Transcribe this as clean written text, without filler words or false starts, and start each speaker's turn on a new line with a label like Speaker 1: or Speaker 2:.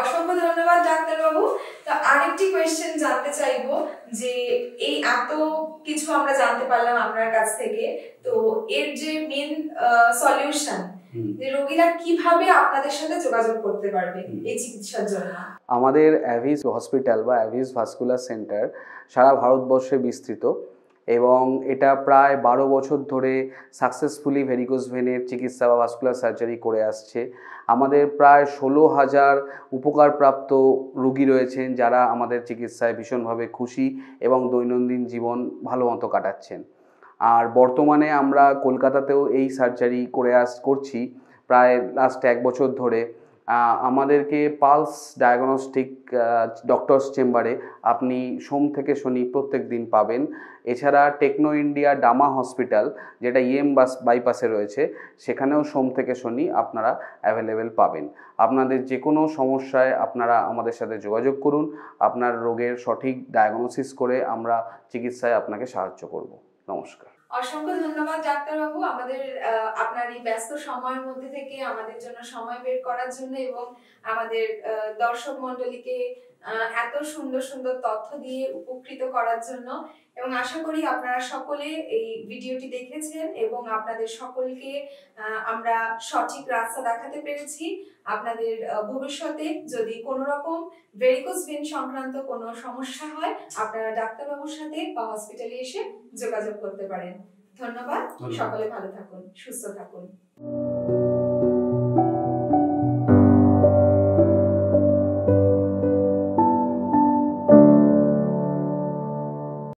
Speaker 1: অসংখ্য ধন্যবাদ ডাক্তারবাবু। তো আরেকটি কোয়েশ্চেন জানতে চাইবো যে এই এত কিছু আমরা জানতে পারলাম আপনার কাছ থেকে, তো এর যে মেন সলিউশন, যে রোগীরা কিভাবে আপনাদের সাথে যোগাযোগ করতে পারবে এই চিকিৎসার জন্য?
Speaker 2: আমাদের অ্যাভিস হসপিটাল বা অ্যাভিস ভাস্কুলার সেন্টার সারা ভারতবর্ষে বিস্তৃত এবং এটা প্রায় 12 বছর ধরে সাকসেসফুলি ভেরিকোজ ভেনের চিকিৎসা বা ভাস্কুলার সার্জারি করে আসছে। আমাদের প্রায় 16,000 উপকারপ্রাপ্ত রোগী রয়েছেন যারা আমাদের চিকিৎসায় ভীষণভাবে খুশি এবং দৈনন্দিন জীবন ভালো মতো কাটাচ্ছেন। আর বর্তমানে আমরা কলকাতাতেও এই সার্জারি করছি প্রায় লাস্ট 1 বছর ধরে। আমাদেরকে পালস ডায়াগনস্টিক ডক্টরস চেম্বারে আপনি সোম থেকে শনি প্রত্যেক দিন পাবেন। এছাড়া টেকনো ইন্ডিয়া ডামা হসপিটাল, যেটা বাইপাসে রয়েছে, সেখানেও সোম থেকে শনি আপনারা অ্যাভেলেবেল পাবেন। আপনাদের যে কোনো সমস্যায় আপনারা আমাদের সাথে যোগাযোগ করুন। আপনার রোগের সঠিক ডায়াগনোসিস করে আমরা চিকিৎসায় আপনাকে সাহায্য করব। নমস্কার।
Speaker 1: অসংখ্য ধন্যবাদ ডাক্তারবাবু, আমাদের আপনার এই ব্যস্ত সময়ের মধ্যে থেকে আমাদের জন্য সময় বের করার জন্য এবং আমাদের দর্শক মণ্ডলীকে এত সুন্দর সুন্দর তথ্য দিয়ে উপকৃত করার জন্য। এবং আশা করি আপনারা সকলে এই ভিডিওটি দেখেছেন এবং আপনাদের সকলকে আমরা সঠিক রাস্তা দেখাতে পেরেছি। আপনাদের ভবিষ্যতে যদি কোনো রকম ভেরিকোজ ভেন সংক্রান্ত কোনো সমস্যা হয়, আপনারা ডাক্তারবাবুর সাথে বা হসপিটালে এসে যোগাযোগ করতে পারেন। ধন্যবাদ। সকলে ভালো থাকুন, সুস্থ থাকুন।